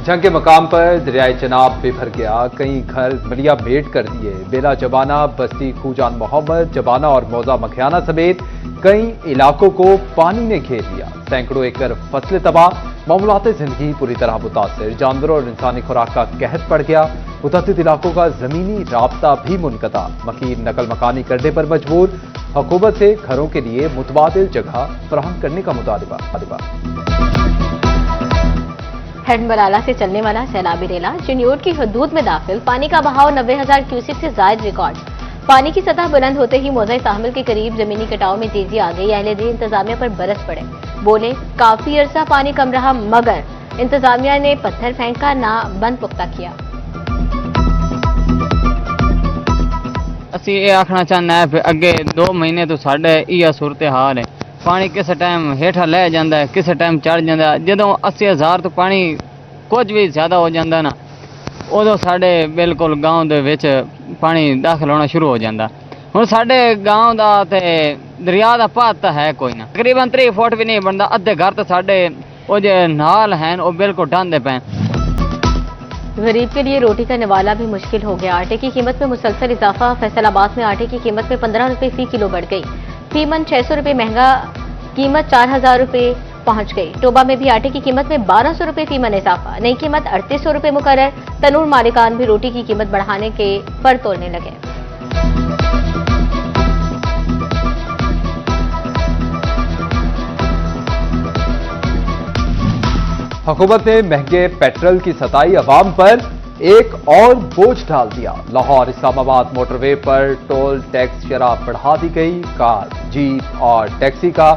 जंग के मकाम पर दरियाए चनाब बेभर गया, कई घर मलिया मेट कर दिए। बेला जबाना, बस्ती खूजान मोहम्मद, जबाना और मौजा मखियाना समेत कई इलाकों को पानी ने घेर लिया। सैकड़ों एकड़ फसलें तबाह, मामूलात जिंदगी पूरी तरह मुतासिर। जानवरों और इंसानी खुराक का कहर पड़ गया। मुतअद्दिद इलाकों का जमीनी राब्ता भी मुनक़ता। मकीन नकल मकानी करने पर मजबूर। हुकूमत से घरों के लिए मुतबादिल जगह फराहम करने का मुतालबा। हेडमलाला से चलने वाला सैलाबी रेला चिन्योट की हदूद में दाखिल। पानी का बहाव 90,000 क्यूसेक से जायद रिकॉर्ड। पानी की सतह बुलंद होते ही मौजा ताहमिल के करीब जमीनी कटाव में तेजी आ गई। अहले दिल इंतजामिया पर बरस पड़े, बोले काफी अरसा पानी कम रहा, मगर इंतजामिया ने पत्थर फेंका ना बंद पुख्ता किया। असी ये आखना चाहना है अगे 2 महीने तो साढ़े इह सूरत हाल है। पानी किस टाइम हेठा लै जाता है, किस टाइम चढ़ जाता है। जो 80,000 तो पानी कुछ भी ज्यादा हो जाता ना, उदों साढ़े बिल्कुल गाँव दे विच पानी दाखिल होना शुरू हो जाता। हुण साढ़े गाँव दा ते दरिया दा पात तो है कोई ना, तकरीबन 3 फुट भी नहीं बनता। अद्धे घर तो साढ़े वो जो नाल हैं वो बिल्कुल ढांदे पे। गरीब के लिए रोटी का निवाला भी मुश्किल हो गया। आटे की कीमत में मुसलसल इजाफा। फैसलाबाद में आटे की कीमत में 15 रुपए फी किलो बढ़ गई। फी मन 600 रुपए महंगा, कीमत 4,000 रुपए पहुंच गई। टोबा में भी आटे की कीमत में 1,200 रुपए फी मन इजाफा। नई कीमत 3,800 रुपए मुकर्रर। तनूर मालिकान भी रोटी की कीमत बढ़ाने के पर तोड़ने लगे। हुकूमत ने महंगे पेट्रोल की सताई अवाम पर एक और बोझ डाल दिया। लाहौर इस्लामाबाद मोटरवे पर टोल टैक्स शराब बढ़ा दी गई। कार, जीप और टैक्सी का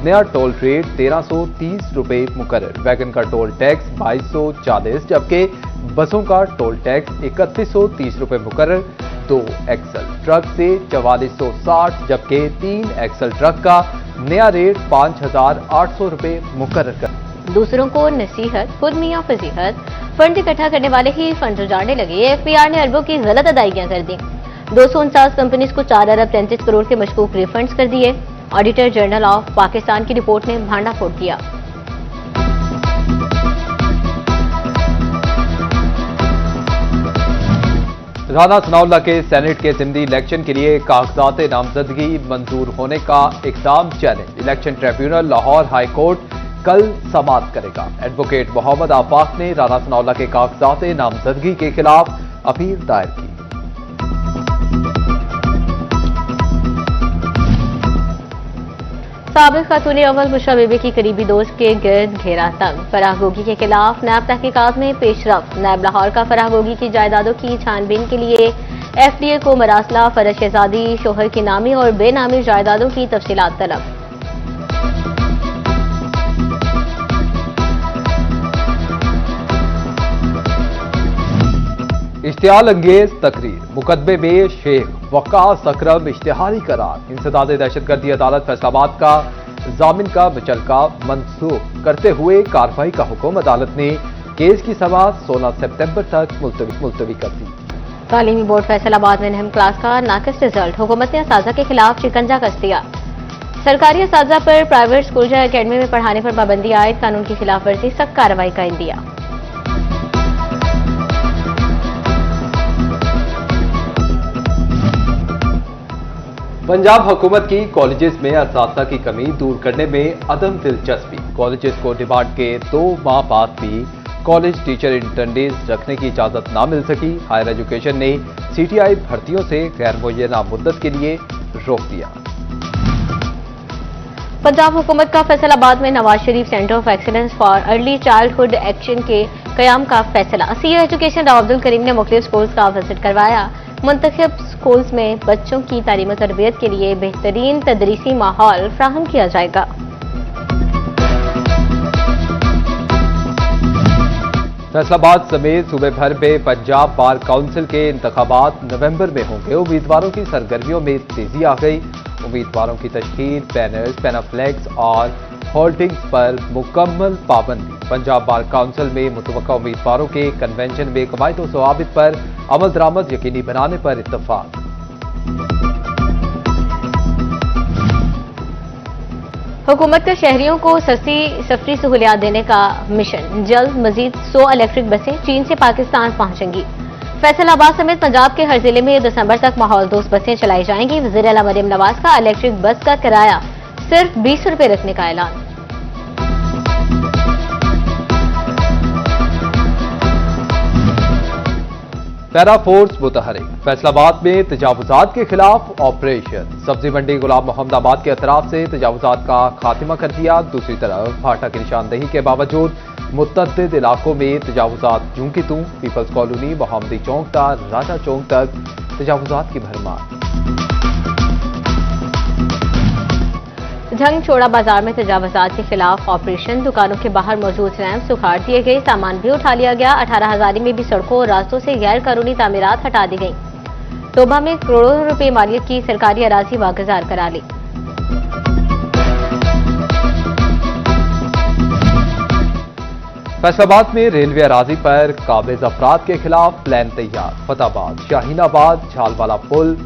नया टोल रेट 1,330 रुपए मुकर्रर। वैगन का टोल टैक्स 2,240, जबकि बसों का टोल टैक्स 3,130 रुपए मुकर्रर। 2 एक्सल ट्रक से 4,460, जबकि 3 एक्सल ट्रक का नया रेट 5,800 रुपए मुकर्रर कर। दूसरों को नसीहत, खुद मियां फजीहत। फंड इकट्ठा करने वाले ही फंड उजाड़ने लगे। एफबीआर ने अरबों की गलत अदायगियां कर दी। 249 कंपनीज को 4 अरब 33 करोड़ के मशकूक रिफंड्स कर दिए। ऑडिटर जनरल ऑफ पाकिस्तान की रिपोर्ट ने भांडाफोड़ किया। राना सनाउल्लाह के सेनेट के ज़िमनी इलेक्शन के लिए कागजात नामजदगी मंजूर होने का इकदाम challenge. Election tribunal Lahore high court कल समाअत करेगा। एडवोकेट मोहम्मद आफाक ने राना सनाउल्लाह के कागजात नामजदगी के खिलाफ अपील दायर की। साबिक खातून अव्वल बुशरा बीबी की करीबी दोस्त के गिर्द घेरा तंग। फराह गोगी के खिलाफ नैब तहकीकात में पेशरफ। नैब लाहौर का फराह गोगी की जायदादों की छानबीन के लिए एफडीए को मरासला, फरज शहजादी, शोहर की नामी और बेनामी जायदादों की तफसीलात तलब। इश्तियाल अंगेज तकरीर, मुकदमे में शेख वकास अकरम इश्तिहारी करार। इंसदाद दहशतगर्दी अदालत फैसलाबाद का जामिन का मुचलका मंसूख करते हुए कार्रवाई का हुक्म। अदालत ने केस की समाअत 16 सितंबर तक मुलतवी कर दी। तालीमी बोर्ड फैसलाबाद में 9वीं क्लास का नाकिस रिजल्ट। हुकूमत ने असातिज़ा के खिलाफ शिकंजा कस दिया। सरकारी असातिज़ा पर प्राइवेट स्कूल या अकेडमी में पढ़ाने पर पाबंदी आयद। कानून की खिलाफ वर्जी सख्त कार्रवाई का इंदिया। पंजाब हुकूमत की कॉलेजेस में असातिज़ा की कमी दूर करने में अदम दिलचस्पी। कॉलेजेस को डिमांड के 2 माह बाद भी कॉलेज टीचर इंटर्नडेज रखने की इजाजत ना मिल सकी। हायर एजुकेशन ने सीटीआई भर्तियों से गैर मुय्यना मुद्दत के लिए रोक दिया। पंजाब हुकूमत का फैसलाबाद में Nawaz Sharif centre of excellence for early childhood action के कयाम का फैसला। सीए एजुकेशन राव अब्दुल करीम ने मुख्तलिफ स्कूल्स का विजिट करवाया। मुंतखब स्कूल्स में बच्चों की तालीम और तरबियत के लिए बेहतरीन तदरीसी माहौल फ्राहम किया जाएगा। फैसलाबाद समेत सूबे भर में पंजाब बार काउंसिल के इंतखाबात नवंबर में होंगे। उम्मीदवारों की सरगर्मियों में तेजी आ गई। उम्मीदवारों की तशकील, बैनर्स, पैनाफ्लेक्स और होल्डिंग्स पर मुकम्मल पाबंदी। पंजाब बार काउंसिल में मुतवक्का उम्मीदवारों के कन्वेंशन में कवायद व ज़वाबित पर अमल दरामद यकीनी बनाने पर इत्तफाक। हुकूमत का शहरियों को सस्ती सफरी सहूलियात देने का मिशन। जल्द मजीद 100 इलेक्ट्रिक बसें चीन से पाकिस्तान पहुंचेंगी। फैसलाबाद समेत पंजाब के हर जिले में दिसंबर तक माहौल दोस्त बसें चलाई जाएंगी। वज़ीर आला मरियम नवाज का इलेक्ट्रिक बस का किराया सिर्फ 20 रुपए रखने का ऐलान। पैरा फोर्स मुतहरिक, फैसलाबाद में तजावुजात के खिलाफ ऑपरेशन। सब्जी मंडी गुलाम मोहम्मदाबाद के अतराफ से तजावुजात का खात्मा कर दिया। दूसरी तरफ भाटा की निशानदही के बावजूद मुतअद्दिद इलाकों में तजावुजात यूं की तूं। पीपल्स कॉलोनी, मोहम्मदी चौक था राजा चौक तक तजावुजात की भरमार। झंग छोड़ा बाजार में तजावुजात के खिलाफ ऑपरेशन। दुकानों के बाहर मौजूद रैंप्स उखाड़ दिए गए, सामान भी उठा लिया गया। 18 हजारी में भी सड़कों और रास्तों से गैर कानूनी तामीरात हटा दी गई। तोबा में करोड़ों रुपए मालियत की सरकारी अराजी वागुजार करा ली। फैसलाबाद में रेलवे अराजी पर काबिज अफराद के खिलाफ प्लान तैयार। फताबाद, शाहीनाबाद, झालवाला पुल,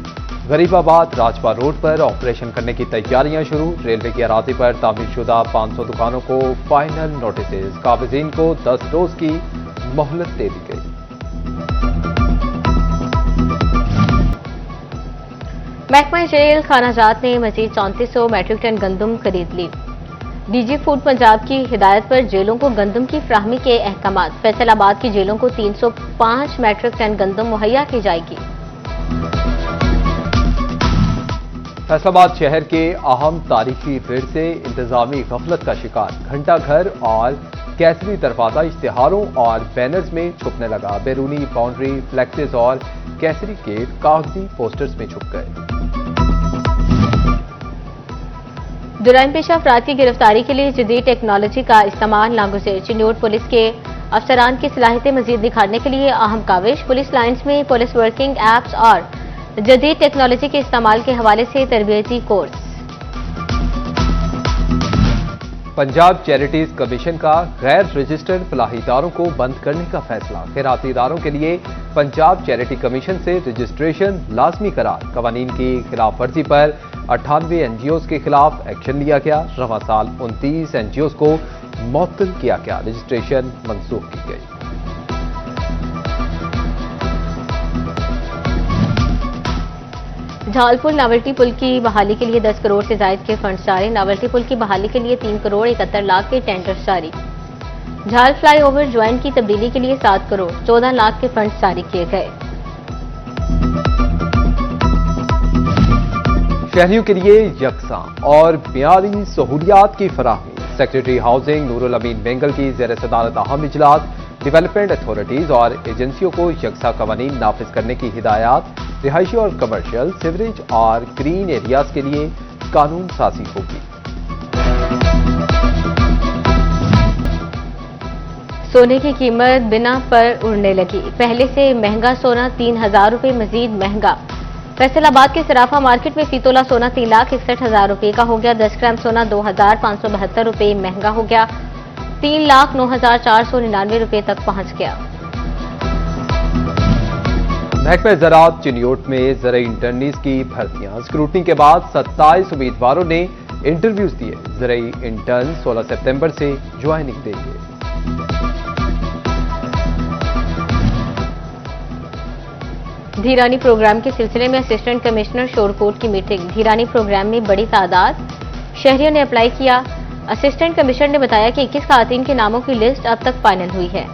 गरीबाबाद, राजपा रोड पर ऑपरेशन करने की तैयारियां शुरू। रेलवे की अराजी पर तामीरशुदा 500 दुकानों को फाइनल नोटिस। काबिजीन को 10 रोज की मोहलत दे दी गई। महकमा जेल खानाजात ने मजीद 3400 मैट्रिक टन गंदम खरीद ली। डीजी फूड पंजाब की हिदायत पर जेलों को गंदम की फ्राहमी के अहकामात। फैसलाबाद की जेलों को 305 मैट्रिक टन गंदम मुहैया की जाएगी। फैसलाबाद शहर के अहम तारीखी फिर से इंतजामी गफलत का शिकार। घंटा घर और कैसरी दरवाजा इश्तिहारों और बैनर्स में छुपने लगा। बैरूनी बाउंड्री, फ्लेक्सेस और कैसरी गेट कागजी पोस्टर्स में छुप गए। जुराइम पेशा अफराद की गिरफ्तारी के लिए जदीद टेक्नोलॉजी का इस्तेमाल नागुज़ेर। चिन्योट पुलिस के अफसरान की सलाहियतें मजीद दिखाने के लिए अहम काविश। पुलिस लाइन्स में पुलिस वर्किंग एप्स और जदीद टेक्नोलॉजी के इस्तेमाल के हवाले से तरबियती कोर्स। पंजाब चैरिटीज कमीशन का गैर रजिस्टर्ड फलाही इदारों को बंद करने का फैसला। खैराती इदारों के लिए पंजाब चैरिटी कमीशन से रजिस्ट्रेशन लाजमी करार। कवानीन की खिलाफ वर्जी पर 98 एनजीओज के खिलाफ एक्शन लिया गया। रवां साल 29 एनजीओज को मुअत्तल किया गया। रजिस्ट्रेशन मनसूख की गई। झालपुर नावल्टी पुल की बहाली के लिए 10 करोड़ से जायद के फंड जारी। नावल्टी पुल की बहाली के लिए 3 करोड़ 71 लाख के टेंडर जारी। झाल फ्लाईओवर ज्वाइन की तब्दीली के लिए 7 करोड़ 14 लाख के फंड जारी किए गए। शहरियों के लिए यकसा और मियारी सहूलियात की फराहमी। सेक्रेटरी हाउसिंग नूरुल अमीन बेंगल की ज़ेर सदारत अहम इजलास। डेवलपमेंट अथॉरिटीज और एजेंसियों को यकसा कवानीन नाफिज करने की हिदायत। रिहायशी और कमर्शियल, सीवरेज और ग्रीन एरियाज के लिए कानून साजी होगी। सोने की कीमत बिना पर उड़ने लगी। पहले से महंगा सोना 3000 रुपए मजीद महंगा। फैसलाबाद के सराफा मार्केट में फी तोला सोना 3,61,000 रुपए का हो गया। 10 ग्राम सोना 2,572 रुपए महंगा हो गया। 3,09,499 रुपए तक पहुंच गया। महकमा ज़राअत चिन्योट में ज़राई इंटर्नीज की भर्तियां। स्क्रूटनी के बाद 27 उम्मीदवारों ने इंटरव्यूज दिए। ज़राई इंटर्न 16 सितंबर से ज्वाइनिंग देंगे। धीरानी प्रोग्राम के सिलसिले में असिस्टेंट कमिश्नर शोरकोट की मीटिंग। धीरानी प्रोग्राम में बड़ी तादाद शहरियों ने अप्लाई किया। असिस्टेंट कमिश्नर ने बताया कि 21 खातून के नामों की लिस्ट अब तक फाइनल हुई है।